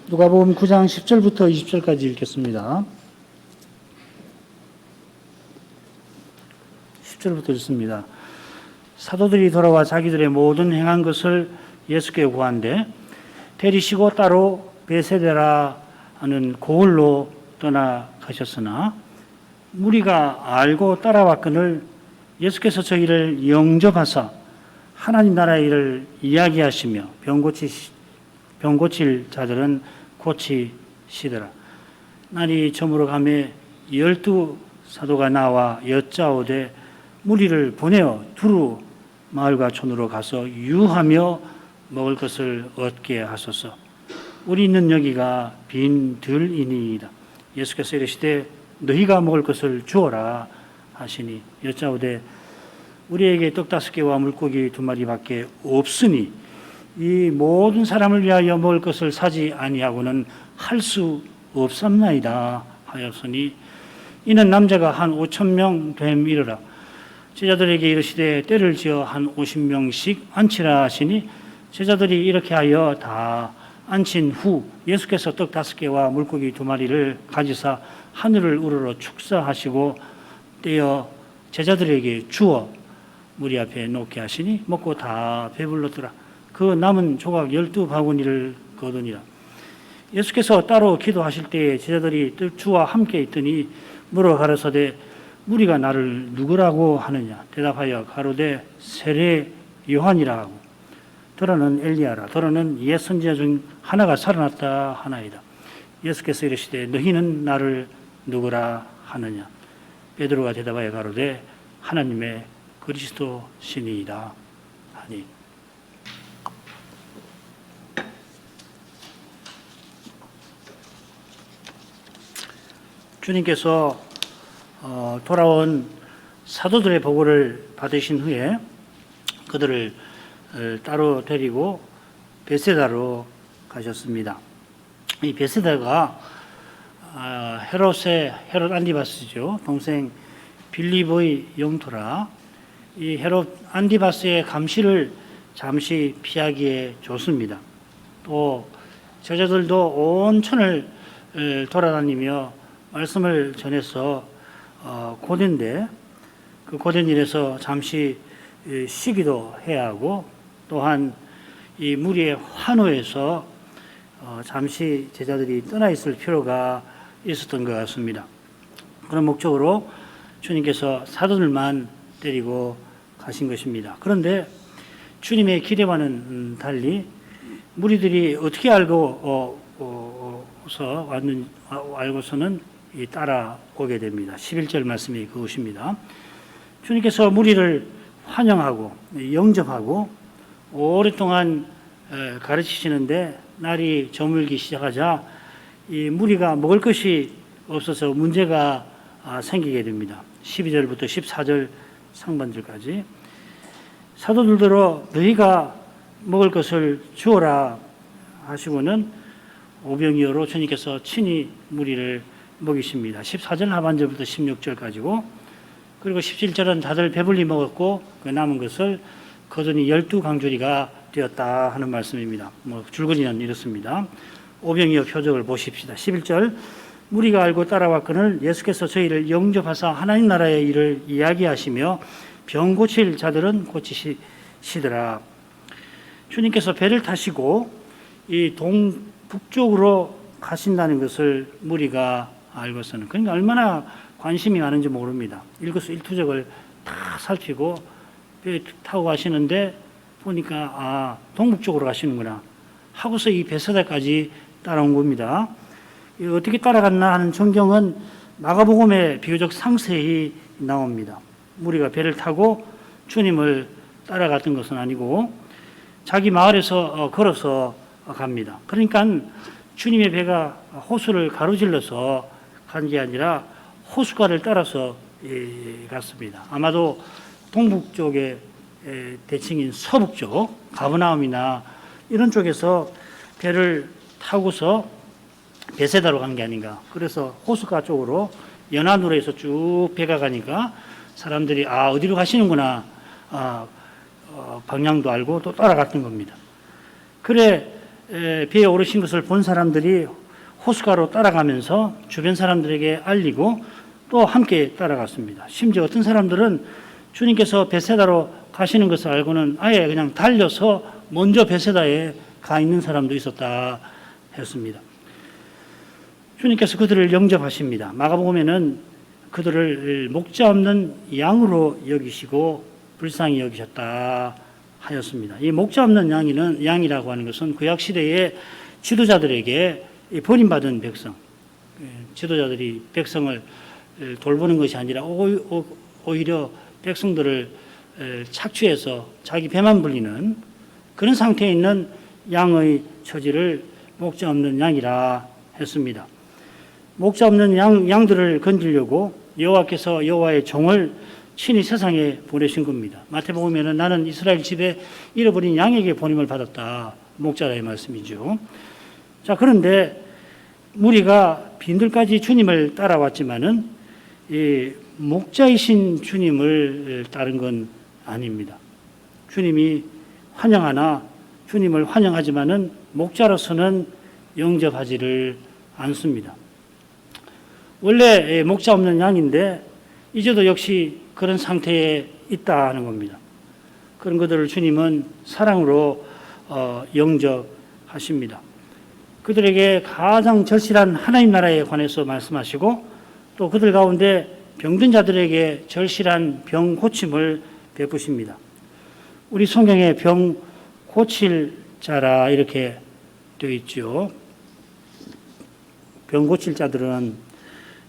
누가복음 9장 10절부터 20절까지 읽겠습니다. 10절부터 읽습니다. 사도들이 돌아와 자기들의 모든 행한 것을 예수께 고한데 데리시고 따로 베세다라 하는 고을로 떠나가셨으나 무리가 알고 따라왔거늘 예수께서 저희를 영접하사 하나님 나라의 일을 이야기하시며 병 고칠 자들은 고치시더라. 날이 저물어 가매 12 사도가 나와 여짜오되 무리를 보내어 두루 마을과 촌으로 가서 유하며 먹을 것을 얻게 하소서. 우리 있는 여기가 빈 들이니이다. 예수께서 이르시되 너희가 먹을 것을 주어라 하시니 여짜오되 우리에게 떡 5개와 물고기 2마리밖에 없으니 이 모든 사람을 위하여 먹을 것을 사지 아니하고는 할 수 없삼나이다 하였으니 이는 남자가 한 5,000명 됨이르라. 제자들에게 이르시되 때를 지어 한 50명씩 앉히라 하시니 제자들이 이렇게 하여 다 앉힌 후 예수께서 떡 5개와 물고기 2마리를 가지사 하늘을 우러러 축사하시고 떼어 제자들에게 주어 무리 앞에 놓게 하시니 먹고 다 배불렀더라. 그 남은 조각 12바구니를 거두니라. 예수께서 따로 기도하실 때에 제자들이 주와 함께 있더니 물어 가라사대 무리가 나를 누구라고 하느냐. 대답하여 가로되 세례 요한이라 하고 더러는 엘리야라 더러는 옛 선지자 중 하나가 살아났다 하나이다. 예수께서 이르시되 너희는 나를 누구라 하느냐. 베드로가 대답하여 가로되 하나님의 그리스도시니이다 하니. 주님께서 돌아온 사도들의 보고를 받으신 후에 그들을 따로 데리고 베세다로 가셨습니다. 이 베세다가 헤롯 안디바스죠. 동생 빌립의 영토라. 이 헤롯 안디바스의 감시를 잠시 피하기에 좋습니다. 또 제자들도 온 촌을 돌아다니며 말씀을 전해서 고된데 그 고된 일에서 잠시 쉬기도 해야 하고 또한 이 무리의 환호에서 잠시 제자들이 떠나 있을 필요가 있었던 것 같습니다. 그런 목적으로 주님께서 사도들만 데리고 가신 것입니다. 그런데 주님의 기대와는 달리 무리들이 어떻게 알고서는 따라오게 됩니다. 11절 말씀이 그것입니다. 주님께서 무리를 환영하고 영접하고 오랫동안 가르치시는데 날이 저물기 시작하자 이 무리가 먹을 것이 없어서 문제가 생기게 됩니다. 12절부터 14절 상반절까지 사도들더러 너희가 먹을 것을 주어라 하시고는 오병이어로 주님께서 친히 무리를 먹이십니다. 14절 하반절부터 16절까지고 그리고 17절은 다들 배불리 먹었고 그 남은 것을 거두니 12강조리가 되었다 하는 말씀입니다. 줄거리는 이렇습니다. 오병이어 표적을 보십시다. 11절 무리가 알고 따라왔거늘 예수께서 저희를 영접하사 하나님 나라의 일을 이야기하시며 병 고칠 자들은 고치시더라. 주님께서 배를 타시고 이 동북쪽으로 가신다는 것을 무리가 알고서는 그러니까 얼마나 관심이 많은지 모릅니다. 일거수일투족을 다 살피고 배 타고 가시는데 보니까 동북쪽으로 가시는구나 하고서 이 베세다까지 따라온 겁니다. 어떻게 따라갔나 하는 전경은 마가복음에 비교적 상세히 나옵니다. 무리가 배를 타고 주님을 따라갔던 것은 아니고 자기 마을에서 걸어서 갑니다. 그러니까 주님의 배가 호수를 가로질러서 간 게 아니라 호숫가를 따라서 갔습니다. 아마도 동북쪽의 대칭인 서북쪽, 가버나움이나 이런 쪽에서 배를 타고서 베세다로 간 게 아닌가. 그래서 호숫가 쪽으로 연안으로 해서 쭉 배가 가니까 사람들이 어디로 가시는구나 방향도 알고 또 따라갔던 겁니다. 그래 배에 오르신 것을 본 사람들이 호숫가로 따라가면서 주변 사람들에게 알리고 또 함께 따라갔습니다. 심지어 어떤 사람들은 주님께서 베세다로 가시는 것을 알고는 아예 그냥 달려서 먼저 베세다에 가 있는 사람도 있었다 했습니다. 주님께서 그들을 영접하십니다. 마가복음에는 그들을 목자 없는 양으로 여기시고 불쌍히 여기셨다 하였습니다. 이 목자 없는 양이라고 하는 것은 구약 시대의 지도자들에게 버림받은 백성, 지도자들이 백성을 돌보는 것이 아니라 오히려 백성들을 착취해서 자기 배만 불리는 그런 상태에 있는 양의 처지를 목자 없는 양이라 했습니다. 목자 없는 양들을 건지려고 여호와께서 여호와의 종을 친히 세상에 보내신 겁니다. 마태복음에는 나는 이스라엘 집에 잃어버린 양에게 보냄을 받았다. 목자라의 말씀이죠. 자, 그런데 무리가 빈들까지 주님을 따라왔지만은 이 목자이신 주님을 따른 건 아닙니다. 주님이 환영하나 주님을 환영하지만은 목자로서는 영접하지를 않습니다. 원래 목자 없는 양인데 이제도 역시 그런 상태에 있다는 겁니다. 그런 것들을 주님은 사랑으로 영접하십니다. 그들에게 가장 절실한 하나님 나라에 관해서 말씀하시고 또 그들 가운데 병든 자들에게 절실한 병 고침을 베푸십니다. 우리 성경에 병 고칠 자라 이렇게 되어 있죠. 병 고칠 자들은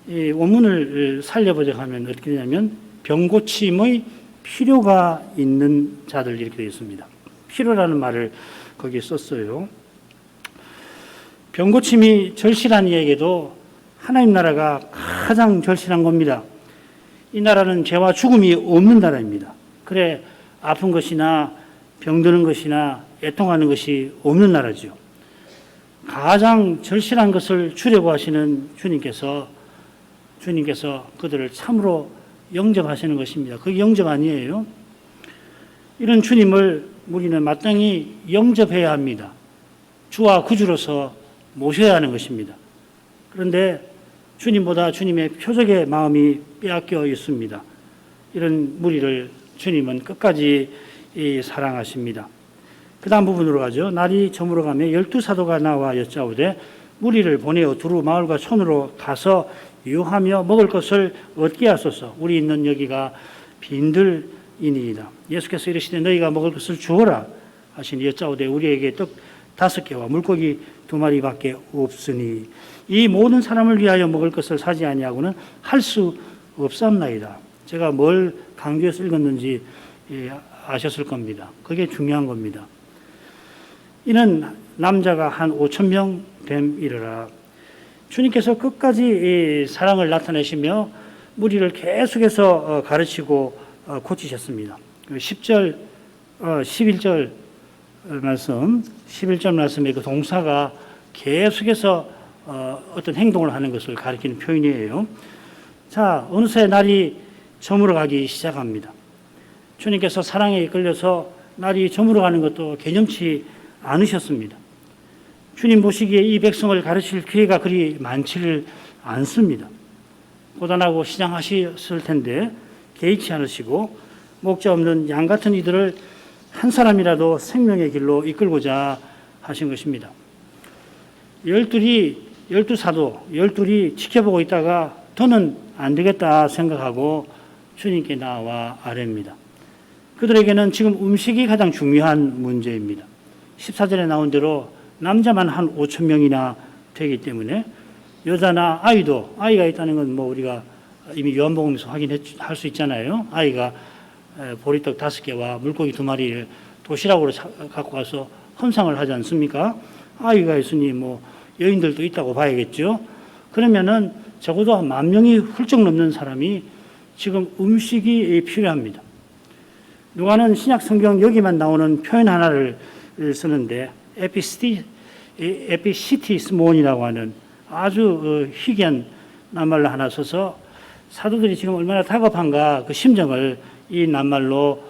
이 원문을 살려보자 하면 어떻게 되냐면 병 고침의 필요가 있는 자들 이렇게 되어 있습니다. 필요라는 말을 거기에 썼어요. 병 고침이 절실한 이에게도 하나님 나라가 가장 절실한 겁니다. 이 나라는 죄와 죽음이 없는 나라입니다. 그래 아픈 것이나 병드는 것이나 애통하는 것이 없는 나라죠. 가장 절실한 것을 주려고 하시는 주님께서 그들을 참으로 영접하시는 것입니다. 그게 영접 아니에요. 이런 주님을 우리는 마땅히 영접해야 합니다. 주와 구주로서 모셔야 하는 것입니다. 그런데 주님보다 주님의 표적의 마음이 빼앗겨 있습니다. 이런 무리를 주님은 끝까지 사랑하십니다. 그 다음 부분으로 가죠. 날이 저물어가며 12사도가 나와 여짜오되 무리를 보내어 두루 마을과 촌으로 가서 유하며 먹을 것을 얻게 하소서. 우리 있는 여기가 빈들이니이다. 예수께서 이르시되 너희가 먹을 것을 주어라 하시니 여짜오되 우리에게 떡 5개와 물고기 2마리밖에 없으니 이 모든 사람을 위하여 먹을 것을 사지 아니하고는 할 수 없사옵나이다. 제가 뭘 강조해서 읽었는지 아셨을 겁니다. 그게 중요한 겁니다. 이는 남자가 한 5,000명 됨이르라. 주님께서 끝까지 사랑을 나타내시며 무리를 계속해서 가르치고 고치셨습니다. 10절, 11절 말씀, 11절 말씀의 그 동사가 계속해서 어떤 행동을 하는 것을 가리키는 표현이에요. 자, 어느새 날이 저물어가기 시작합니다. 주님께서 사랑에 이끌려서 날이 저물어가는 것도 개념치 않으셨습니다. 주님 보시기에 이 백성을 가르칠 기회가 그리 많지를 않습니다. 고단하고 시장하셨을 텐데 개의치 않으시고 목자 없는 양 같은 이들을 한 사람이라도 생명의 길로 이끌고자 하신 것입니다. 12사도, 12이 지켜보고 있다가 더는 안 되겠다 생각하고 주님께 나와 아뢰입니다. 그들에게는 지금 음식이 가장 중요한 문제입니다. 14절에 나온 대로 남자만 한 5,000명이나 되기 때문에 여자나 아이가 있다는 건 뭐 우리가 이미 요한복음에서 확인할 수 있잖아요. 아이가 보리떡 5개와 물고기 2마리를 도시락으로 갖고 가서 헌상을 하지 않습니까? 아이가 있으니 뭐 여인들도 있다고 봐야겠죠. 그러면은 적어도 10,000명이 훌쩍 넘는 사람이 지금 음식이 필요합니다. 누가는 신약 성경 여기만 나오는 표현 하나를 쓰는데 에피시티스몬이라고 하는 아주 희귀한 낱말로 하나 써서 사도들이 지금 얼마나 다급한가 그 심정을 이 낱말로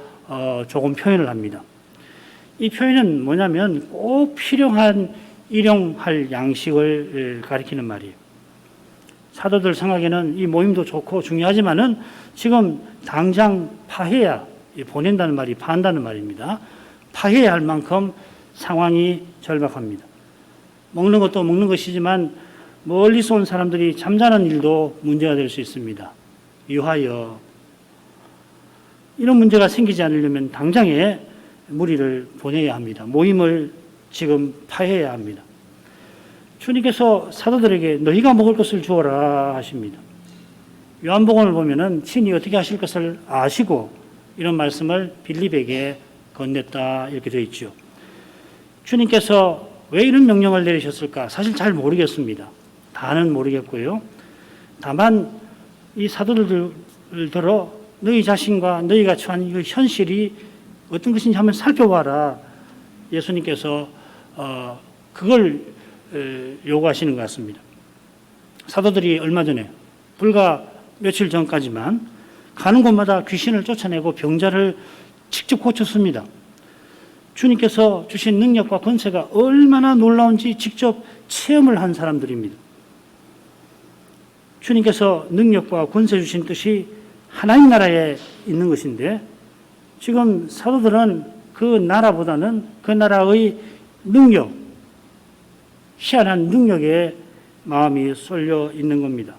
조금 표현을 합니다. 이 표현은 뭐냐면 꼭 필요한 일용할 양식을 가리키는 말이에요. 사도들 생각에는 이 모임도 좋고 중요하지만은 지금 당장 파해야, 보낸다는 말이 파한다는 말입니다. 파해야 할 만큼 상황이 절박합니다. 먹는 것도 먹는 것이지만 멀리서 온 사람들이 잠자는 일도 문제가 될 수 있습니다. 유하여 이런 문제가 생기지 않으려면 당장에 무리를 보내야 합니다. 모임을 지금 파해야 합니다. 주님께서 사도들에게 너희가 먹을 것을 주어라 하십니다. 요한복음을 보면은 친히 어떻게 하실 것을 아시고 이런 말씀을 빌립에게 건넸다 이렇게 되어 있죠. 주님께서 왜 이런 명령을 내리셨을까? 사실 잘 모르겠습니다. 다는 모르겠고요. 다만 이 사도들을 들어 너희 자신과 너희가 처한 이 현실이 어떤 것인지 한번 살펴봐라. 예수님께서 그걸 요구하시는 것 같습니다. 사도들이 얼마 전에 불과 며칠 전까지만 가는 곳마다 귀신을 쫓아내고 병자를 직접 고쳤습니다. 주님께서 주신 능력과 권세가 얼마나 놀라운지 직접 체험을 한 사람들입니다. 주님께서 능력과 권세 주신 뜻이 하나님 나라에 있는 것인데 지금 사도들은 그 나라보다는 그 나라의 능력, 희한한 능력에 마음이 쏠려 있는 겁니다.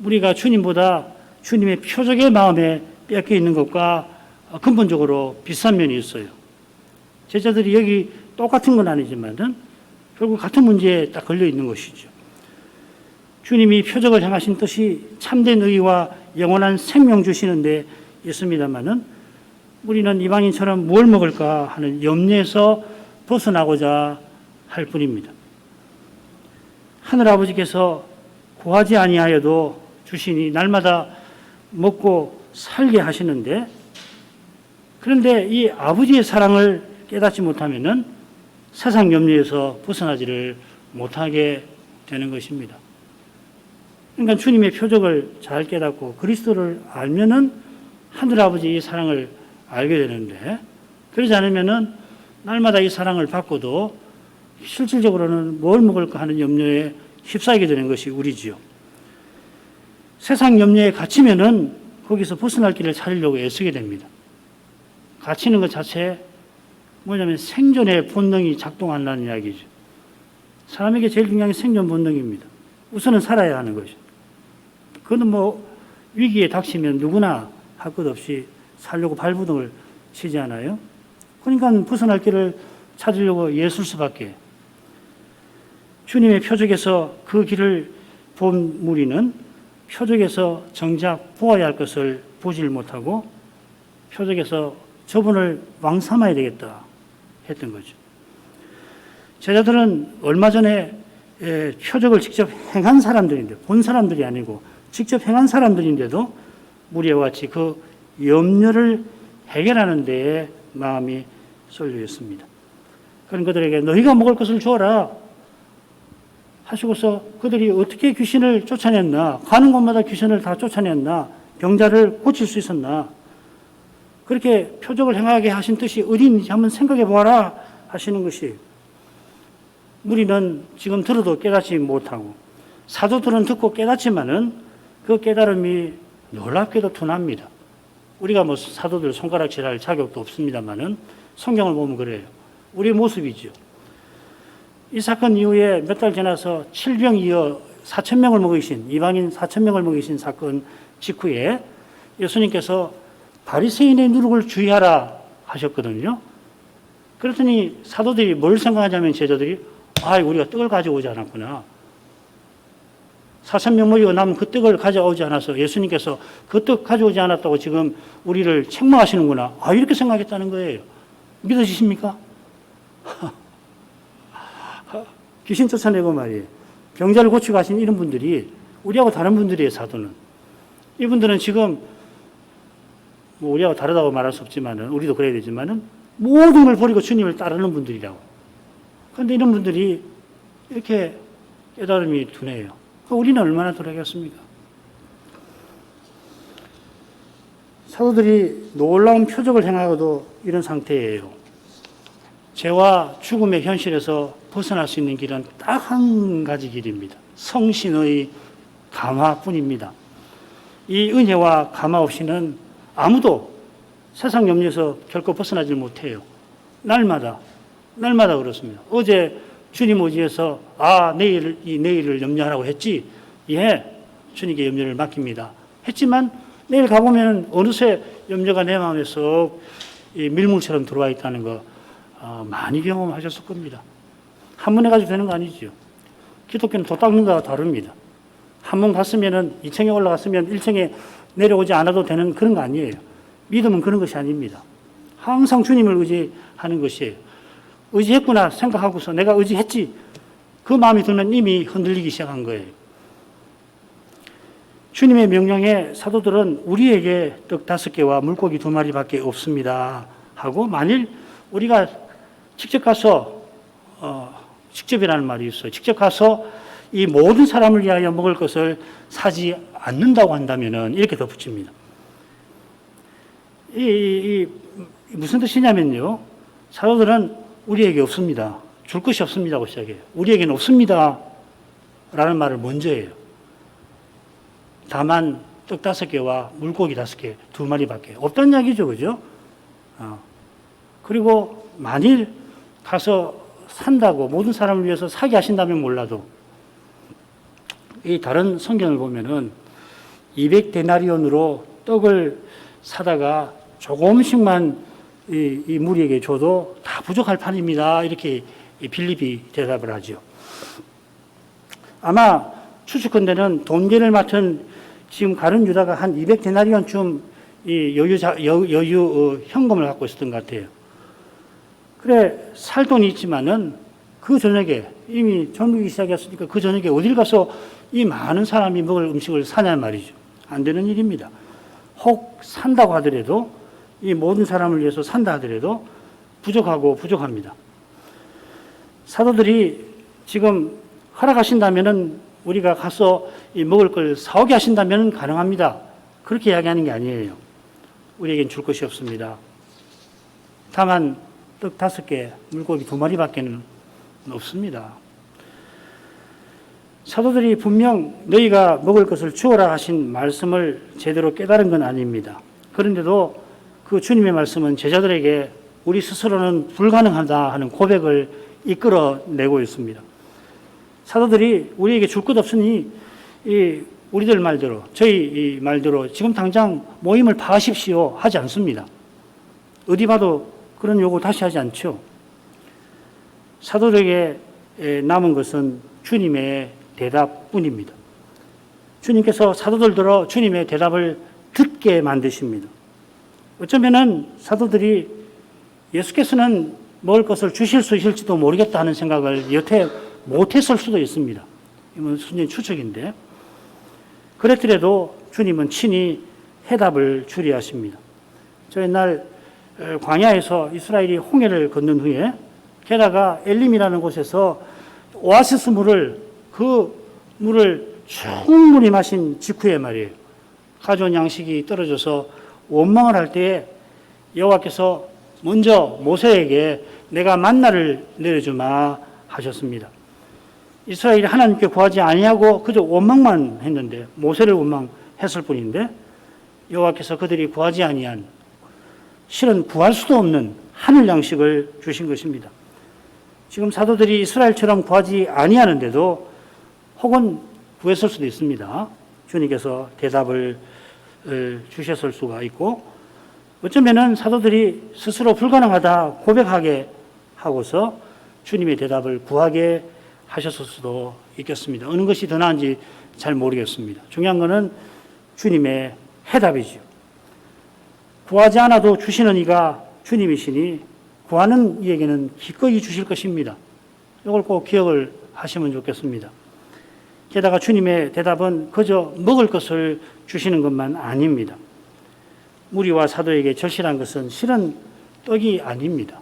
우리가 주님보다 주님의 표적의 마음에 뺏겨 있는 것과 근본적으로 비슷한 면이 있어요. 제자들이 여기 똑같은 건 아니지만은 결국 같은 문제에 딱 걸려 있는 것이죠. 주님이 표적을 행하신 뜻이 참된 의와 영원한 생명 주시는 데 있습니다만은 우리는 이방인처럼 뭘 먹을까 하는 염려에서 벗어나고자 할 뿐입니다. 하늘아버지께서 구하지 아니하여도 주시니 날마다 먹고 살게 하시는데 그런데 이 아버지의 사랑을 깨닫지 못하면은 세상 염려에서 벗어나지를 못하게 되는 것입니다. 그러니까 주님의 표적을 잘 깨닫고 그리스도를 알면은 하늘아버지의 사랑을 알게 되는데 그러지 않으면은 날마다 이 사랑을 받고도 실질적으로는 뭘 먹을까 하는 염려에 휩싸이게 되는 것이 우리지요. 세상 염려에 갇히면은 거기서 벗어날 길을 찾으려고 애쓰게 됩니다. 갇히는 것 자체에 뭐냐면 생존의 본능이 작동한다는 이야기죠. 사람에게 제일 중요한 게 생존 본능입니다. 우선은 살아야 하는 것이죠. 그건 뭐 위기에 닥치면 누구나 할 것 없이 살려고 발부둥을 치지 않아요? 그러니까 벗어날 길을 찾으려고 애쓸 수밖에. 주님의 표적에서 그 길을 본 무리는 표적에서 정작 보아야 할 것을 보질 못하고 표적에서 저분을 왕 삼아야 되겠다 했던 거죠. 제자들은 얼마 전에 표적을 직접 행한 사람들인데 본 사람들이 아니고 직접 행한 사람들인데도 무리와 같이 그 염려를 해결하는 데에 마음이 쏠려 있습니다. 그런 그들에게 너희가 먹을 것을 주어라 하시고서 그들이 어떻게 귀신을 쫓아냈나, 가는 곳마다 귀신을 다 쫓아냈나, 병자를 고칠 수 있었나, 그렇게 표적을 행하게 하신 뜻이 어디 있는지 한번 생각해 보아라 하시는 것이 우리는 지금 들어도 깨닫지 못하고 사도들은 듣고 깨닫지만은 그 깨달음이 놀랍게도 둔합니다. 우리가 뭐 사도들 손가락질할 자격도 없습니다만은 성경을 보면 그래요. 우리의 모습이죠. 이 사건 이후에 몇 달 지나서 7병 4,000명을 먹이신 이방인 4,000명을 먹이신 사건 직후에 예수님께서 바리새인의 누룩을 주의하라 하셨거든요. 그랬더니 사도들이 뭘 생각하냐면 제자들이 우리가 떡을 가져오지 않았구나. 4,000명 먹이고 남은 그 떡을 가져오지 않아서 예수님께서 그 떡 가져오지 않았다고 지금 우리를 책망하시는구나. 이렇게 생각했다는 거예요. 믿어지십니까? 귀신 쫓아내고 말이에요. 병자를 고치고 하신 이런 분들이 우리하고 다른 분들이에요, 사도는. 이분들은 지금 뭐 우리하고 다르다고 말할 수 없지만은 우리도 그래야 되지만은 모든 걸 버리고 주님을 따르는 분들이라고. 그런데 이런 분들이 이렇게 깨달음이 둔해요. 우리는 얼마나 돌아가겠습니까? 사도들이 놀라운 표적을 행하고도 이런 상태예요. 죄와 죽음의 현실에서 벗어날 수 있는 길은 딱 한 가지 길입니다. 성신의 감화뿐입니다. 이 은혜와 감화 없이는 아무도 세상 염려에서 결코 벗어나지 못해요. 날마다 그렇습니다. 어제 주님 의지에서 내일을 염려하라고 했지. 예, 주님께 염려를 맡깁니다. 했지만 내일 가보면 어느새 염려가 내 마음에 쏙 밀물처럼 들어와 있다는 거 많이 경험하셨을 겁니다. 한 번 해가지고 되는 거 아니죠. 기독교는 도 닦는 거와 다릅니다. 한 번 갔으면 2층에 올라갔으면 1층에 내려오지 않아도 되는 그런 거 아니에요. 믿음은 그런 것이 아닙니다. 항상 주님을 의지하는 것이에요. 의지했구나 생각하고서 내가 의지했지. 그 마음이 들면 이미 흔들리기 시작한 거예요. 주님의 명령에 사도들은 우리에게 떡 5개와 물고기 2마리밖에 없습니다 하고, 만일 우리가 직접 가서 직접이라는 말이 있어요. 직접 가서 이 모든 사람을 위하여 먹을 것을 사지 않는다고 한다면은 이렇게 덧붙입니다. 무슨 뜻이냐면요. 사도들은 우리에게 없습니다. 줄 것이 없습니다고 시작해요. 우리에게는 없습니다 라는 말을 먼저 해요. 다만 떡 5개와 물고기 5개, 2마리밖에 없다는 이야기죠. 그죠? 그리고 만일 가서 산다고 모든 사람을 위해서 사게 하신다면 몰라도, 이 다른 성경을 보면은 200데나리온으로 떡을 사다가 조금씩만 이 무리에게 줘도 다 부족할 판입니다. 이렇게 빌립이 대답을 하죠. 아마 추측컨대는 돈계를 맡은 지금 가룟 유다가 한 200데나리온쯤 이 여유 현금을 갖고 있었던 것 같아요. 그래, 살 돈이 있지만은 그 저녁에 이미 젊기 시작했으니까 그 저녁에 어딜 가서 이 많은 사람이 먹을 음식을 사냐 말이죠. 안 되는 일입니다. 혹 산다고 하더라도, 이 모든 사람을 위해서 산다 하더라도 부족합니다. 사도들이 지금 허락하신다면은 우리가 가서 이 먹을 걸 사오게 하신다면 가능합니다. 그렇게 이야기하는 게 아니에요. 우리에겐 줄 것이 없습니다. 다만 떡 5개, 물고기 2마리밖에는 없습니다. 사도들이 분명 너희가 먹을 것을 주어라 하신 말씀을 제대로 깨달은 건 아닙니다. 그런데도 그 주님의 말씀은 제자들에게 우리 스스로는 불가능하다 하는 고백을 이끌어내고 있습니다. 사도들이 우리에게 줄 것 없으니 우리들 말대로, 저희 말대로 지금 당장 모임을 파하십시오 하지 않습니다. 어디 봐도 그런 요구 다시 하지 않죠. 사도들에게 남은 것은 주님의 대답뿐입니다. 주님께서 사도들들어 주님의 대답을 듣게 만드십니다. 어쩌면은 사도들이 예수께서는 먹을 것을 주실 수 있을지도 모르겠다 하는 생각을 여태 못했을 수도 있습니다. 이건 순전히 추측인데, 그랬더라도 주님은 친히 해답을 주리하십니다. 저 옛날 광야에서 이스라엘이 홍해를 건넌 후에, 게다가 엘림이라는 곳에서 오아시스 그 물을 충분히 마신 직후에 말이에요. 가져온 양식이 떨어져서 원망을 할 때에 여호와께서 먼저 모세에게 내가 만나를 내려주마 하셨습니다. 이스라엘이 하나님께 구하지 아니하고 그저 원망만 했는데, 모세를 원망했을 뿐인데 여호와께서 그들이 구하지 아니한, 실은 구할 수도 없는 하늘 양식을 주신 것입니다. 지금 사도들이 이스라엘처럼 구하지 아니하는데도 혹은 구했을 수도 있습니다. 주님께서 대답을 주셨을 수가 있고, 어쩌면은 사도들이 스스로 불가능하다 고백하게 하고서 주님의 대답을 구하게 하셨을 수도 있겠습니다. 어느 것이 더 나은지 잘 모르겠습니다. 중요한 것은 주님의 해답이죠. 구하지 않아도 주시는 이가 주님이시니 구하는 이에게는 기꺼이 주실 것입니다. 이걸 꼭 기억을 하시면 좋겠습니다. 게다가 주님의 대답은 그저 먹을 것을 주시는 것만 아닙니다. 무리와 사도에게 절실한 것은 실은 떡이 아닙니다.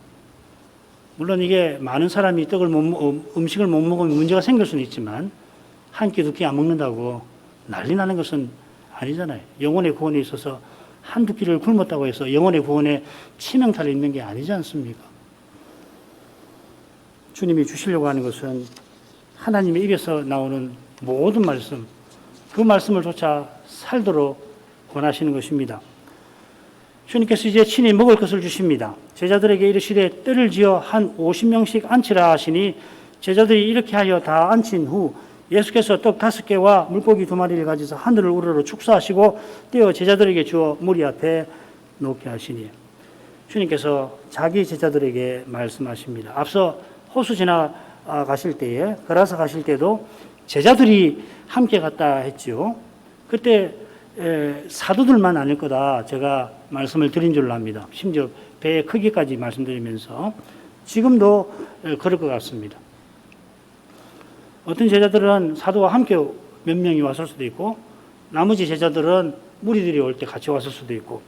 물론 이게 많은 사람이 음식을 못 먹으면 문제가 생길 수는 있지만, 한 끼, 2끼 안 먹는다고 난리 나는 것은 아니잖아요. 영혼의 구원에 있어서 한두 끼를 굶었다고 해서 영혼의 구원에 치명타를 입는 게 아니지 않습니까? 주님이 주시려고 하는 것은 하나님의 입에서 나오는 모든 말씀, 그 말씀을 조차 살도록 권하시는 것입니다. 주님께서 이제 친히 먹을 것을 주십니다. 제자들에게 이르시되 뜰을 지어 한 50명씩 앉히라 하시니 제자들이 이렇게 하여 다 앉힌 후 예수께서 떡 5개와 물고기 2마리를 가지사 하늘을 우러러 축사하시고 떼어 제자들에게 주어 무리 앞에 놓게 하시니 주님께서 자기 제자들에게 말씀하십니다. 앞서 호수 지나가실 때에 걸어서 가실 때도 제자들이 함께 갔다 했죠. 그때 사도들만 아닐 거다 제가 말씀을 드린 줄로 압니다. 심지어 배의 크기까지 말씀드리면서 지금도 그럴 것 같습니다. 어떤 제자들은 사도와 함께 몇 명이 왔을 수도 있고 나머지 제자들은 무리들이 올 때 같이 왔을 수도 있고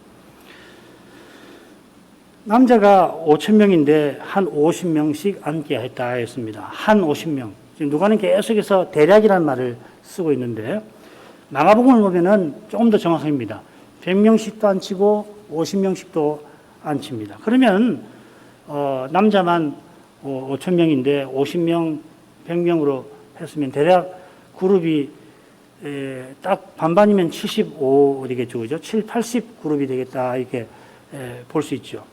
남자가 5,000명인데 한 50명씩 앉게 했다 했습니다. 한 50명. 지금 누가는 계속해서 대략이라는 말을 쓰고 있는데 마가복음을 보면은 조금 더 정확합니다. 100명씩도 앉히고 50명씩도 앉힙니다. 그러면 남자만 5,000명인데 50명, 100명으로 했으면 대략 그룹이 딱 반반이면 75 되겠죠. 그죠? 7, 80 그룹이 되겠다. 이렇게 볼 수 있죠.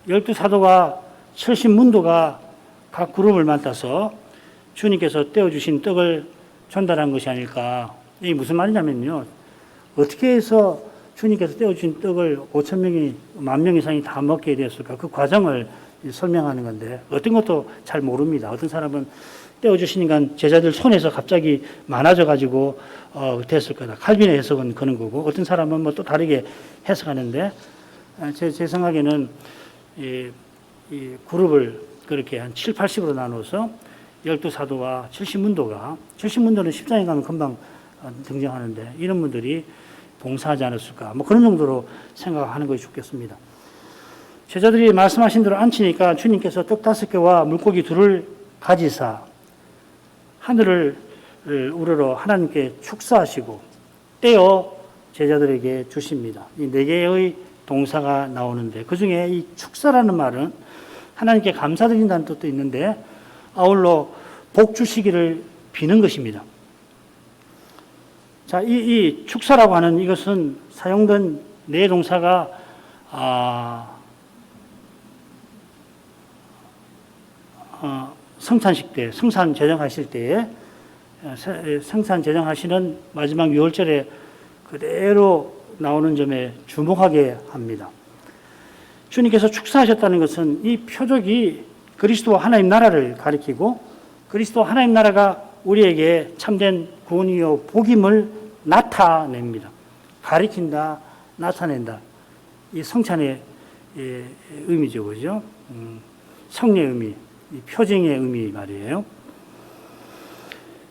12사도가 70문도가 각 그룹을 맡아서 주님께서 떼어주신 떡을 전달한 것이 아닐까. 이게 무슨 말이냐면요. 어떻게 해서 주님께서 떼어주신 떡을 5,000명이, 10,000명 이상이 다 먹게 되었을까. 그 과정을 설명하는 건데 어떤 것도 잘 모릅니다. 어떤 사람은 떼어주시니까 제자들 손에서 갑자기 많아져 가지고 됐을 거다. 칼빈의 해석은 그런 거고 어떤 사람은 뭐 또 다르게 해석하는데 제 생각에는 이 그룹을 그렇게 한 7, 80으로 나눠서 12사도와 70문도가 70문도는 10장에 가면 금방 등장하는데 이런 분들이 봉사하지 않았을까 뭐 그런 정도로 생각하는 것이 좋겠습니다. 제자들이 말씀하신 대로 앉히니까 주님께서 떡 5개와 물고기 2를 가지사 하늘을 우러러 하나님께 축사하시고 떼어 제자들에게 주십니다. 이 4개의 동사가 나오는데 그중에 이 축사라는 말은 하나님께 감사드린다는 뜻도 있는데 아울러 복 주시기를 비는 것입니다. 자, 이 축사라고 하는 이것은 사용된 네 동사가 성찬식 때, 성산 제정하실 때에 성산 제정하시는 마지막 6월절에 그대로 나오는 점에 주목하게 합니다. 주님께서 축사하셨다는 것은 이 표적이 그리스도와 하나님 나라를 가리키고 그리스도와 하나님 나라가 우리에게 참된 구원이요 복임을 나타냅니다. 가리킨다, 나타낸다. 이 성찬의 의미죠, 그죠? 성례의 의미, 표징의 의미 말이에요.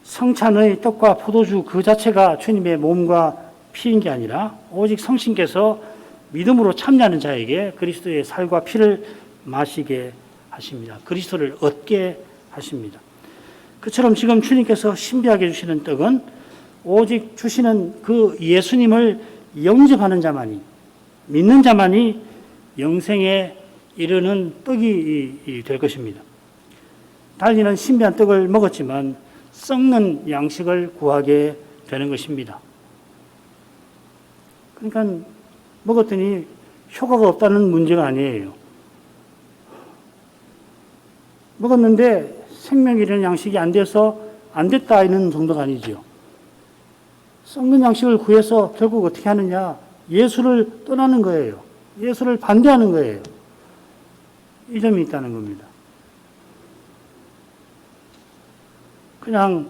성찬의 떡과 포도주 그 자체가 주님의 몸과 피인 게 아니라 오직 성신께서 믿음으로 참여하는 자에게 그리스도의 살과 피를 마시게 하십니다. 그리스도를 얻게 하십니다. 그처럼 지금 주님께서 신비하게 주시는 떡은 오직 주시는 그 예수님을 영접하는 자만이, 믿는 자만이 영생에 이르는 떡이 될 것입니다. 달리는 신비한 떡을 먹었지만 썩는 양식을 구하게 되는 것입니다. 그러니까 먹었더니 효과가 없다는 문제가 아니에요. 먹었는데 생명이 이르는 양식이 안 돼서 안 됐다 이런 정도가 아니죠. 썩는 양식을 구해서 결국 어떻게 하느냐? 예수를 떠나는 거예요. 예수를 반대하는 거예요. 이 점이 있다는 겁니다. 그냥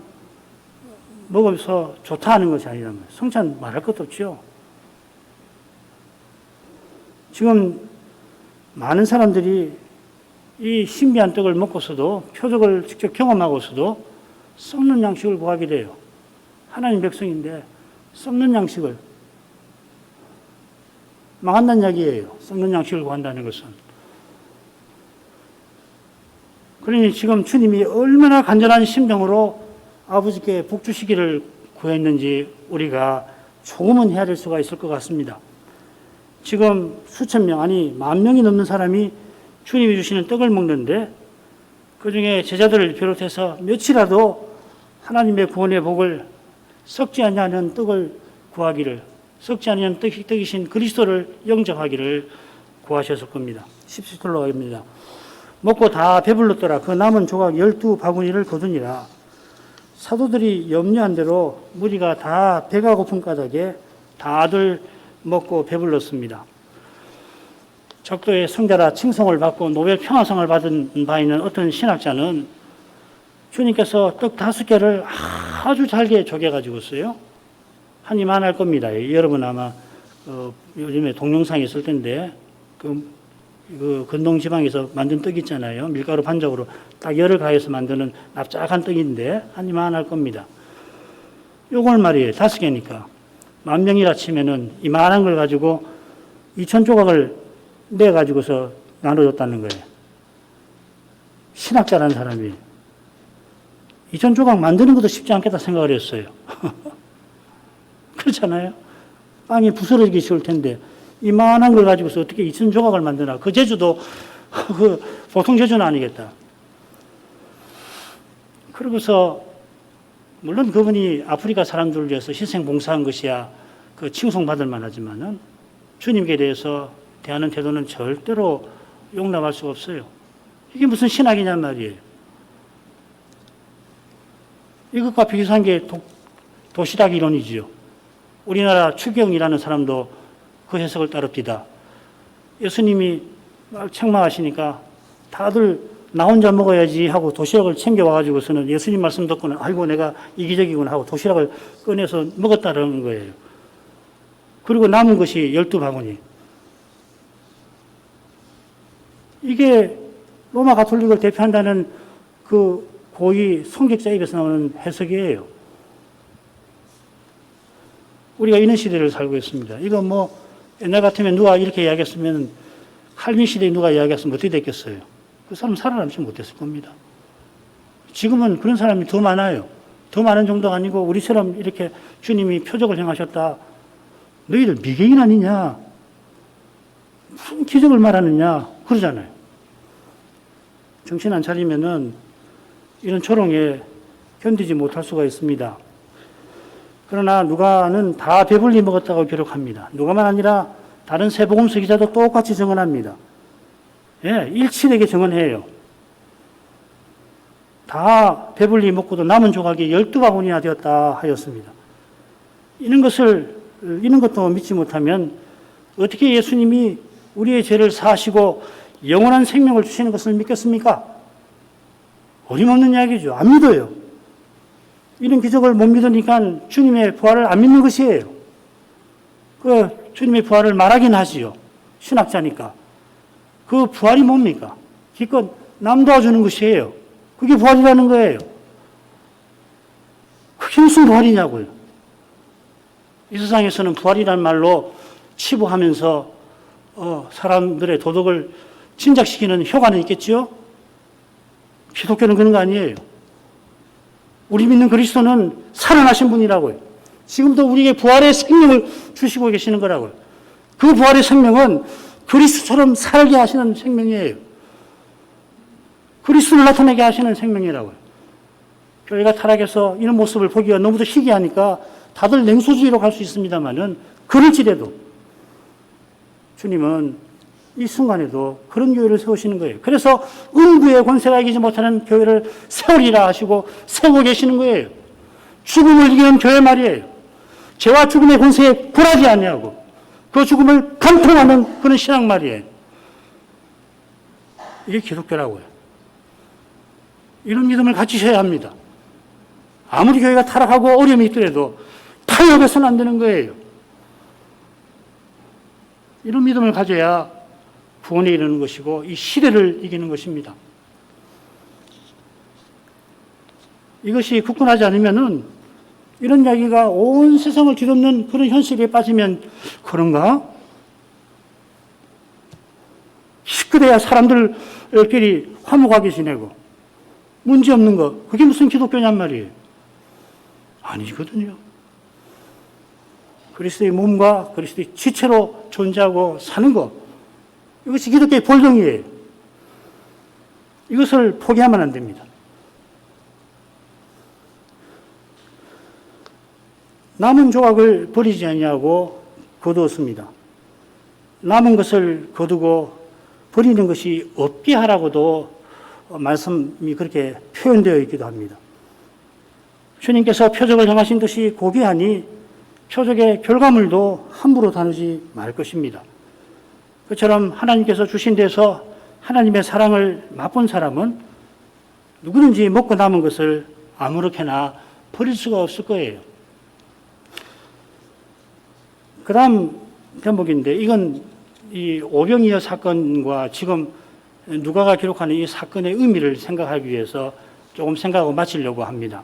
먹으면서 좋다 하는 것이 아니란 말이에요. 성찬 말할 것도 없죠. 지금 많은 사람들이 이 신비한 떡을 먹고서도 표적을 직접 경험하고서도 썩는 양식을 구하게 돼요. 하나님 백성인데 썩는 양식을 망한다는 이야기예요. 썩는 양식을 구한다는 것은. 그러니 지금 주님이 얼마나 간절한 심정으로 아버지께 복 주시기를 구했는지 우리가 조금은 헤아릴 수가 있을 것 같습니다. 지금 수천 명, 아니 10,000명이 넘는 사람이 주님이 주시는 떡을 먹는데 그중에 제자들을 비롯해서 몇이라도 하나님의 구원의 복을 썩지 아니하는 떡을 구하기를, 썩지 아니하는 떡이신 그리스도를 영접하기를 구하셨을 겁니다. 17절로 가겠습니다. 먹고 다 배불렀더라. 그 남은 조각 12바구니를 거두니라. 사도들이 염려한 대로 무리가 다 배가 고픈 까닭에 다들 먹고 배불렀습니다. 적도의 성자라 칭송을 받고 노벨 평화상을 받은 바 있는 어떤 신학자는 주님께서 떡 5개를 아주 잘게 쪼개가지고서요, 한 입 안 할 겁니다. 여러분 아마 요즘에 동영상이 있을 텐데 그 근동 지방에서 만든 떡 있잖아요. 밀가루 반죽으로 딱 열을 가해서 만드는 납작한 떡인데 한 입 안 할 겁니다. 요걸 말이에요. 5개니까 10,000명이라 치면은 이만한 걸 가지고 2,000조각을 내 가지고서 나눠줬다는 거예요. 신학자라는 사람이 2,000조각 만드는 것도 쉽지 않겠다 생각을 했어요. 그렇잖아요. 빵이 부스러지기 쉬울 텐데 이만한 걸 가지고서 어떻게 2,000조각을 만드나. 그 재주도 보통 재주는 아니겠다. 그러고서 물론 그분이 아프리카 사람들을 위해서 희생 봉사한 것이야 그 칭송받을 만하지만은 주님께 대해서 대하는 태도는 절대로 용납할 수가 없어요. 이게 무슨 신학이냔 말이에요. 이것과 비슷한 게 도시락 이론이지요. 우리나라 추경이라는 사람도 그 해석을 따릅니다. 예수님이 막 책망하시니까 다들 나 혼자 먹어야지 하고 도시락을 챙겨와가지고서는 예수님 말씀 듣고는 아이고 내가 이기적이구나 하고 도시락을 꺼내서 먹었다는 거예요. 그리고 남은 것이 12바구니. 이게 로마 가톨릭을 대표한다는 그 고위 성직자 입에서 나오는 해석이에요. 우리가 이런 시대를 살고 있습니다. 이거 뭐 옛날 같으면 누가 이렇게 이야기했으면 칼빈 시대에 누가 이야기했으면 어떻게 됐겠어요? 그 사람 살아남지 못했을 겁니다. 지금은 그런 사람이 더 많아요. 더 많은 정도가 아니고 우리처럼 이렇게 주님이 표적을 행하셨다. 너희들 미개인 아니냐? 무슨 기적을 말하느냐? 그러잖아요. 정신 안 차리면은 이런 조롱에 견디지 못할 수가 있습니다. 그러나 누가는 다 배불리 먹었다고 기록합니다. 누가만 아니라 다른 세복음서 기자도 똑같이 증언합니다. 예, 일치되게 증언해요. 다 배불리 먹고도 남은 조각이 12바구니나 되었다 하였습니다. 이런 것도 믿지 못하면 어떻게 예수님이 우리의 죄를 사하시고 영원한 생명을 주시는 것을 믿겠습니까? 어림없는 이야기죠. 안 믿어요. 이런 기적을 못 믿으니까 주님의 부활을 안 믿는 것이에요. 그 주님의 부활을 말하긴 하지요. 신학자니까. 그 부활이 뭡니까? 기껏 남 도와주는 것이에요. 그게 부활이라는 거예요. 그게 무슨 부활이냐고요. 이 세상에서는 부활이라는 말로 치부하면서 사람들의 도덕을 진작시키는 효과는 있겠지요? 기독교는 그런 거 아니에요. 우리 믿는 그리스도는 살아나신 분이라고요. 지금도 우리에게 부활의 생명을 주시고 계시는 거라고요. 그 부활의 생명은 그리스도처럼 살게 하시는 생명이에요. 그리스도를 나타내게 하시는 생명이라고요. 교회가 타락해서 이런 모습을 보기가 너무도 희귀하니까 다들 냉소주의로 갈 수 있습니다만은 그럴지라도 주님은 이 순간에도 그런 교회를 세우시는 거예요. 그래서 음부의 권세가 이기지 못하는 교회를 세우리라 하시고 세우고 계시는 거예요. 죽음을 이기는 교회 말이에요. 죄와 죽음의 권세에 굴하지 아니하고 그 죽음을 간통하는 그런 신앙 말이에요. 이게 기독교라고요. 이런 믿음을 가지셔야 합니다. 아무리 교회가 타락하고 어려움이 있더라도 타협해서는 안 되는 거예요. 이런 믿음을 가져야 구원에 이르는 것이고 이 시대를 이기는 것입니다. 이것이 굳건하지 않으면은 이런 이야기가 온 세상을 뒤덮는 그런 현실에 빠지면 그런가? 그래야 사람들끼리 화목하게 지내고 문제 없는 거 그게 무슨 기독교냔 말이에요. 아니거든요. 그리스도의 몸과 그리스도의 지체로 존재하고 사는 것 이것이 기독교의 본성이에요. 이것을 포기하면 안 됩니다. 남은 조각을 버리지 아니하고 거두었습니다. 남은 것을 거두고 버리는 것이 없게 하라고도 말씀이 그렇게 표현되어 있기도 합니다. 주님께서 표적을 정하신 듯이 고귀하니 표적의 결과물도 함부로 다루지 말 것입니다. 그처럼 하나님께서 주신 데서 하나님의 사랑을 맛본 사람은 누구든지 먹고 남은 것을 아무렇게나 버릴 수가 없을 거예요. 그 다음 대목인데, 이건 이 오병이어 사건과 지금 누가가 기록하는 이 사건의 의미를 생각하기 위해서 조금 생각하고 마치려고 합니다.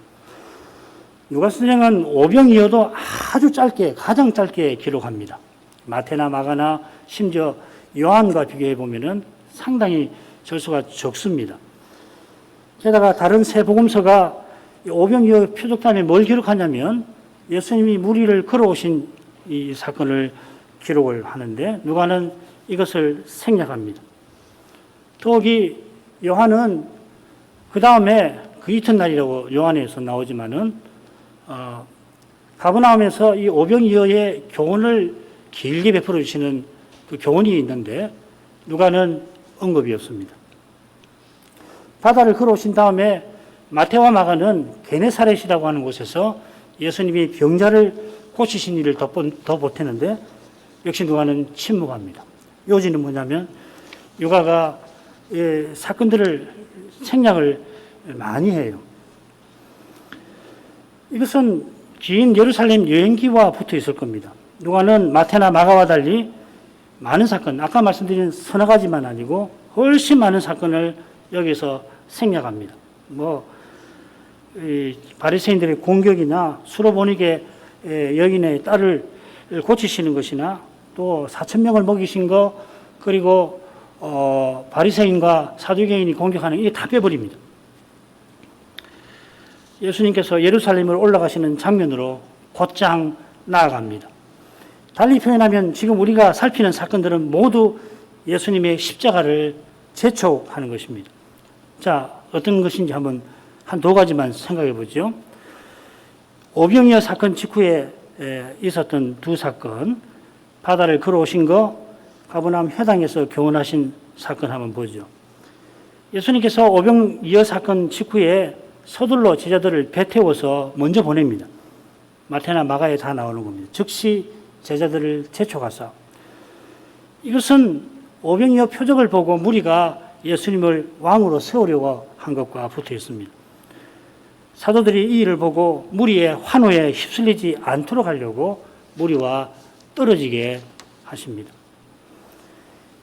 누가 선생은 오병이어도 아주 짧게, 가장 짧게 기록합니다. 마태나 마가나 심지어 요한과 비교해 보면은 상당히 절수가 적습니다. 게다가 다른 세 복음서가 오병이어 표적담에 뭘 기록하냐면 예수님이 무리를 걸어오신 이 사건을 기록을 하는데, 누가는 이것을 생략합니다. 더욱이 요한은 그 다음에 그 이튿날이라고 요한에서 나오지만은 가버나움에서 이 오병이어의 교훈을 길게 베풀어 주시는 그 교훈이 있는데 누가는 언급이 없습니다. 바다를 걸어오신 다음에 마태와 마가는 게네사렛이라고 하는 곳에서 예수님이 병자를 고치신 일을 더 보태는데 역시 누가는 침묵합니다. 요지는 뭐냐면 누가가 사건들을 생략을 많이 해요. 이것은 긴 예루살렘 여행기와 붙어 있을 겁니다. 누가는 마태나 마가와 달리 많은 사건, 아까 말씀드린 서너 가지만 아니고 훨씬 많은 사건을 여기서 생략합니다. 바리새인들의 공격이나 수로보니게 여인의 딸을 고치시는 것이나 또 4,000명을 먹이신 거, 그리고 바리새인과 사두개인이 공격하는, 이게 다 빼버립니다. 예수님께서 예루살렘을 올라가시는 장면으로 곧장 나아갑니다. 달리 표현하면 지금 우리가 살피는 사건들은 모두 예수님의 십자가를 재촉하는 것입니다. 자, 어떤 것인지 한번 한 두 가지만 생각해 보죠. 오병이어 사건 직후에 있었던 두 사건, 바다를 걸어오신 거, 가버나움 회당에서 교훈하신 사건 한번 보죠. 예수님께서 오병이어 사건 직후에 서둘러 제자들을 배 태워서 먼저 보냅니다. 마태나 마가에 다 나오는 겁니다. 즉시 제자들을 재촉하사. 이것은 오병이어 표적을 보고 무리가 예수님을 왕으로 세우려고 한 것과 붙어 있습니다. 사도들이 이 일을 보고 무리의 환호에 휩쓸리지 않도록 하려고 무리와 떨어지게 하십니다.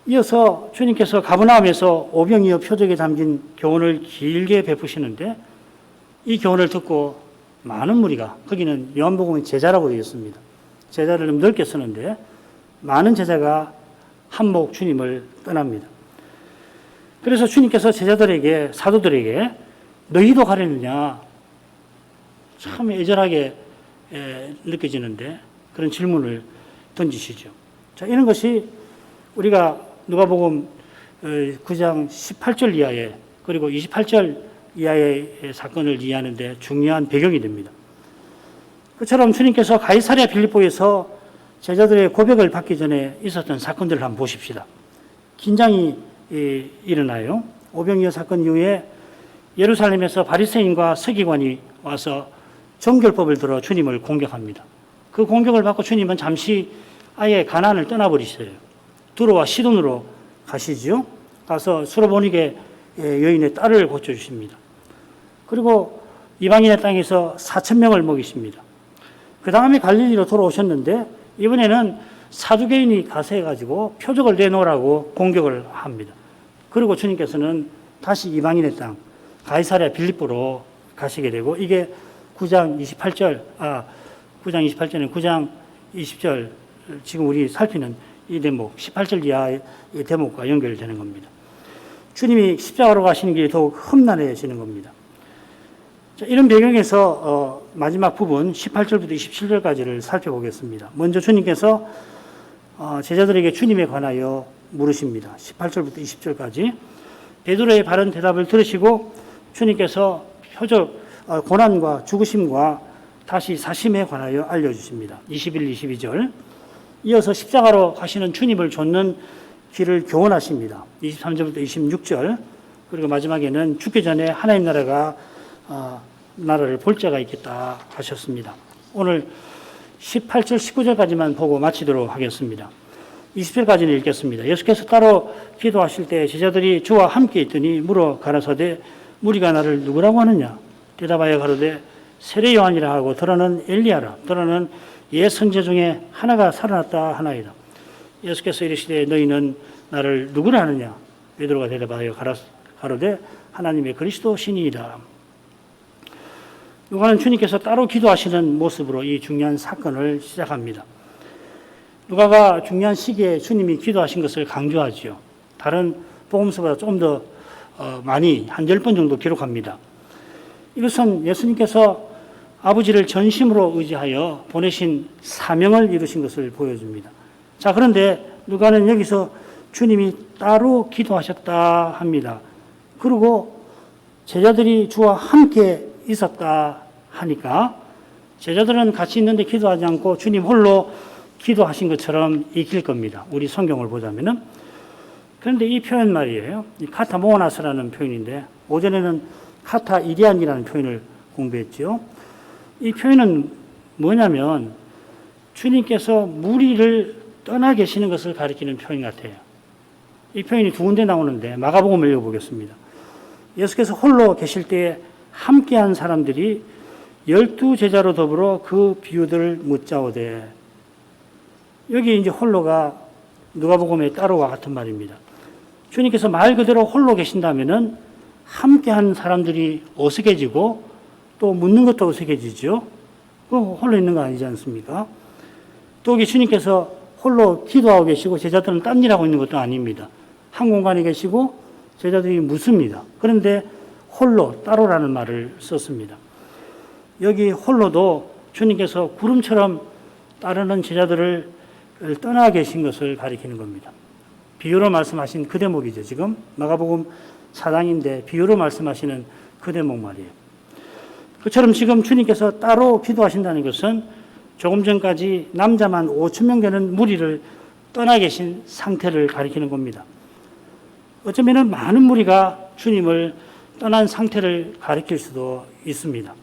이어서 주님께서 가버나움에서 오병이어 표적에 담긴 교훈을 길게 베푸시는데, 이 교훈을 듣고 많은 무리가, 거기는 요한복음은 제자라고 되어 있습니다. 제자를 좀 넓게 쓰는데 많은 제자가 한몫 주님을 떠납니다. 그래서 주님께서 제자들에게, 사도들에게 너희도 가려느냐, 참 애절하게 느껴지는데 그런 질문을 던지시죠. 자, 이런 것이 우리가 누가복음 9장 18절 이하에, 그리고 28절 이하의 사건을 이해하는 데 중요한 배경이 됩니다. 그처럼 주님께서 가이사랴 빌립보에서 제자들의 고백을 받기 전에 있었던 사건들을 한번 보십시다. 긴장이 일어나요. 오병이어 사건 이후에 예루살렘에서 바리새인과 서기관이 와서 정결법을 들어 주님을 공격합니다. 그 공격을 받고 주님은 잠시 아예 가나안을 떠나버리셔요. 두로와 시돈으로 가시지요. 가서 수로보니게 여인의 딸을 고쳐주십니다. 그리고 이방인의 땅에서 4,000명을 먹이십니다. 그 다음에 갈릴리로 돌아오셨는데 이번에는 사두개인이 가세해가지고 표적을 내놓으라고 공격을 합니다. 그리고 주님께서는 다시 이방인의 땅 가이사랴 빌립보로 가시게 되고, 이게 9장 28절은 9장 20절, 지금 우리 살피는 이 대목 18절 이하의 대목과 연결되는 겁니다. 주님이 십자가로 가시는 길이 더욱 험난해지는 겁니다. 자, 이런 배경에서 마지막 부분 18절부터 27절까지를 살펴보겠습니다. 먼저 주님께서 제자들에게 주님에 관하여 물으십니다. 18절부터 20절까지. 베드로의 바른 대답을 들으시고 주님께서 고난과 죽으심과 다시 사심에 관하여 알려주십니다. 21, 22절. 이어서 십자가로 가시는 주님을 좇는 길을 교훈하십니다. 23절부터 26절. 그리고 마지막에는 죽기 전에 하나님 나라를 볼 자가 있겠다 하셨습니다. 오늘 18절, 19절까지만 보고 마치도록 하겠습니다. 20절까지는 읽겠습니다. 예수께서 따로 기도하실 때 제자들이 주와 함께 있더니 물어 가라사대 무리가 나를 누구라고 하느냐? 대답하여 가로되 세례 요한이라 하고 더러는 엘리야라 더러는 옛 선지 중에 하나가 살아났다 하나이다. 예수께서 이르시되 너희는 나를 누구라 하느냐? 베드로가 대답하여 가로되 하나님의 그리스도 신이이다. 누가는 주님께서 따로 기도하시는 모습으로 이 중요한 사건을 시작합니다. 누가가 중요한 시기에 주님이 기도하신 것을 강조하지요. 다른 복음서보다 좀 더 많이 한 10번 정도 기록합니다. 이것은 예수님께서 아버지를 전심으로 의지하여 보내신 사명을 이루신 것을 보여줍니다. 자, 그런데 누가는 여기서 주님이 따로 기도하셨다 합니다. 그리고 제자들이 주와 함께 있었다 하니까 제자들은 같이 있는데 기도하지 않고 주님 홀로 기도하신 것처럼 익힐 겁니다. 우리 성경을 보자면은. 그런데 이 표현 말이에요. 이 카타모나스라는 표현인데 오전에는 카타이리안이라는 표현을 공부했죠. 이 표현은 뭐냐면 주님께서 무리를 떠나 계시는 것을 가리키는 표현 같아요. 이 표현이 두 군데 나오는데 마가복음을 읽어보겠습니다. 예수께서 홀로 계실 때에 함께한 사람들이 12제자로 더불어 그 비유들을 묻자오되 여기 이제 홀로가 누가복음의 따로와 같은 말입니다. 주님께서 말 그대로 홀로 계신다면은 함께한 사람들이 어색해지고 또 묻는 것도 어색해지죠. 홀로 있는 거 아니지 않습니까? 또 여기 주님께서 홀로 기도하고 계시고 제자들은 딴 일하고 있는 것도 아닙니다. 한 공간에 계시고 제자들이 묻습니다. 그런데 홀로 따로라는 말을 썼습니다. 여기 홀로도 주님께서 구름처럼 따르는 제자들을 떠나 계신 것을 가리키는 겁니다. 비유로 말씀하신 그 대목이죠. 지금 마가복음 4장인데 비유로 말씀하시는 그 대목 말이에요. 그처럼 지금 주님께서 따로 기도하신다는 것은 조금 전까지 남자만 5,000명 되는 무리를 떠나 계신 상태를 가리키는 겁니다. 어쩌면 많은 무리가 주님을 떠난 상태를 가리킬 수도 있습니다.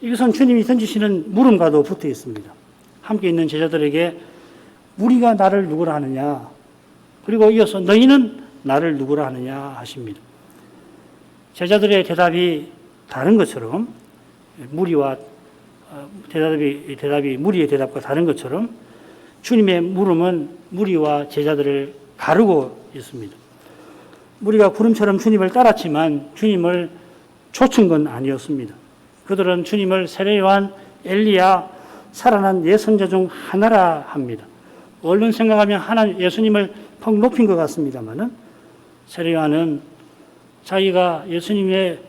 이것은 주님이 던지시는 물음과도 붙어 있습니다. 함께 있는 제자들에게 무리가 나를 누구라 하느냐, 그리고 이어서 너희는 나를 누구라 하느냐 하십니다. 제자들의 대답이 다른 것처럼 대답이 무리의 대답과 다른 것처럼 주님의 물음은 무리와 제자들을 가르고 있습니다. 무리가 구름처럼 주님을 따랐지만 주님을 좇은 건 아니었습니다. 그들은 주님을 세례 요한, 엘리야, 살아난 예선자 중 하나라 합니다. 얼른 생각하면 예수님을 퍽 높인 것 같습니다만은 세례 요한은 자기가 예수님의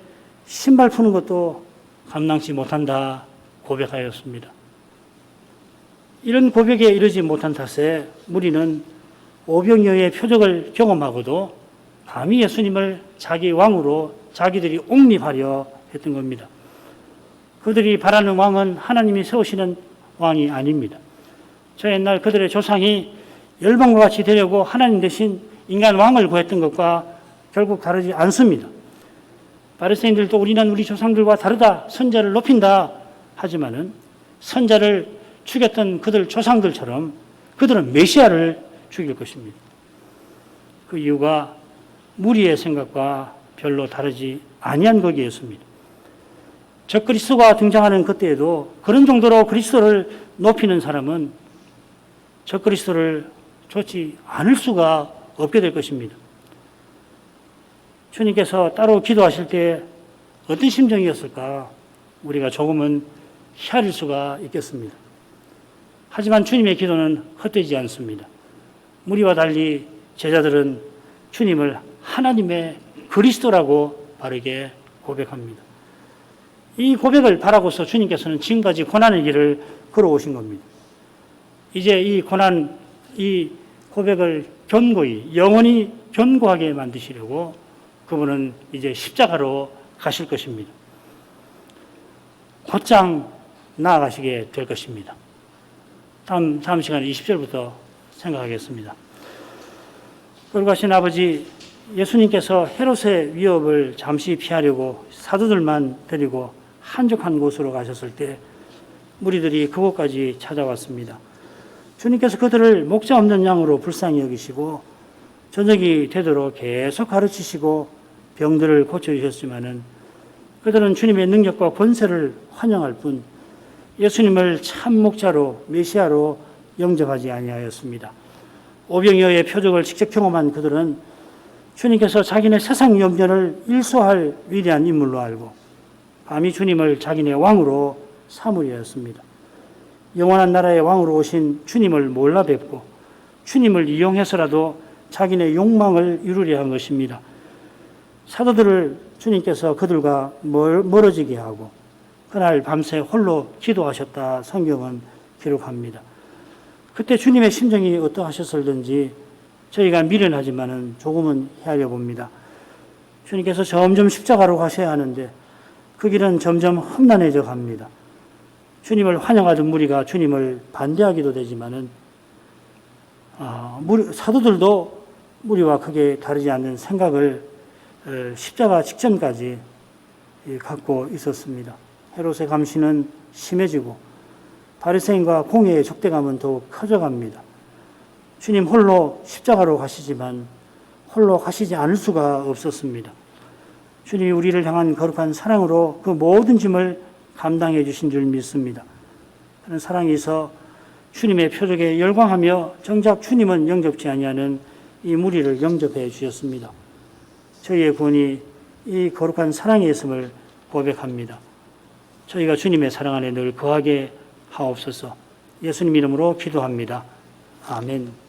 신발 푸는 것도 감당치 못한다 고백하였습니다. 이런 고백에 이르지 못한 탓에 무리는 오병이어의 표적을 경험하고도 감히 예수님을 자기 왕으로 자기들이 옹립하려 했던 겁니다. 그들이 바라는 왕은 하나님이 세우시는 왕이 아닙니다. 저 옛날 그들의 조상이 열방과 같이 되려고 하나님 대신 인간 왕을 구했던 것과 결국 다르지 않습니다. 바리새인들도 우리는 우리 조상들과 다르다, 선자를 높인다 하지만은 선자를 죽였던 그들 조상들처럼 그들은 메시아를 죽일 것입니다. 그 이유가 무리의 생각과 별로 다르지 아니한 거기였습니다. 적그리스도가 등장하는 그때에도 그런 정도로 그리스도를 높이는 사람은 적그리스도를 좇지 않을 수가 없게 될 것입니다. 주님께서 따로 기도하실 때 어떤 심정이었을까 우리가 조금은 헤아릴 수가 있겠습니다. 하지만 주님의 기도는 헛되지 않습니다. 무리와 달리 제자들은 주님을 하나님의 그리스도라고 바르게 고백합니다. 이 고백을 바라고서 주님께서는 지금까지 고난의 길을 걸어오신 겁니다. 이제 이 고백을 견고히 영원히 견고하게 만드시려고 그분은 이제 십자가로 가실 것입니다. 곧장 나아가시게 될 것입니다. 다음 시간에 20절부터 생각하겠습니다. 돌아가신 아버지 예수님께서 헤롯의 위협을 잠시 피하려고 사도들만 데리고 한적한 곳으로 가셨을 때 무리들이 그곳까지 찾아왔습니다. 주님께서 그들을 목자 없는 양으로 불쌍히 여기시고 저녁이 되도록 계속 가르치시고 병들을 고쳐주셨지만은 그들은 주님의 능력과 권세를 환영할 뿐 예수님을 참 목자로 메시아로 영접하지 아니하였습니다. 오병이어의 표적을 직접 경험한 그들은 주님께서 자기네 세상 염려를 일소할 위대한 인물로 알고 감히 주님을 자기네 왕으로 삼으려 했습니다. 영원한 나라의 왕으로 오신 주님을 몰라 뵙고 주님을 이용해서라도 자기네 욕망을 이루려 한 것입니다. 사도들을 주님께서 그들과 멀어지게 하고 그날 밤새 홀로 기도하셨다 성경은 기록합니다. 그때 주님의 심정이 어떠하셨을는지 저희가 미련하지만은 조금은 헤아려 봅니다. 주님께서 점점 십자가로 가셔야 하는데 그 길은 점점 험난해져 갑니다. 주님을 환영하던 무리가 주님을 반대하기도 되지만은 사도들도 무리와 크게 다르지 않는 생각을 십자가 직전까지 갖고 있었습니다. 헤롯의 감시는 심해지고 바리새인과 공회의 적대감은 더욱 커져갑니다. 주님 홀로 십자가로 가시지만 홀로 가시지 않을 수가 없었습니다. 주님이 우리를 향한 거룩한 사랑으로 그 모든 짐을 감당해 주신 줄 믿습니다. 그런 사랑이 있어 주님의 표적에 열광하며 정작 주님은 영접지 아니하는 이 무리를 영접해 주셨습니다. 저희의 구원이 이 거룩한 사랑에 있음을 고백합니다. 저희가 주님의 사랑 안에 늘 거하게 하옵소서. 예수님 이름으로 기도합니다. 아멘.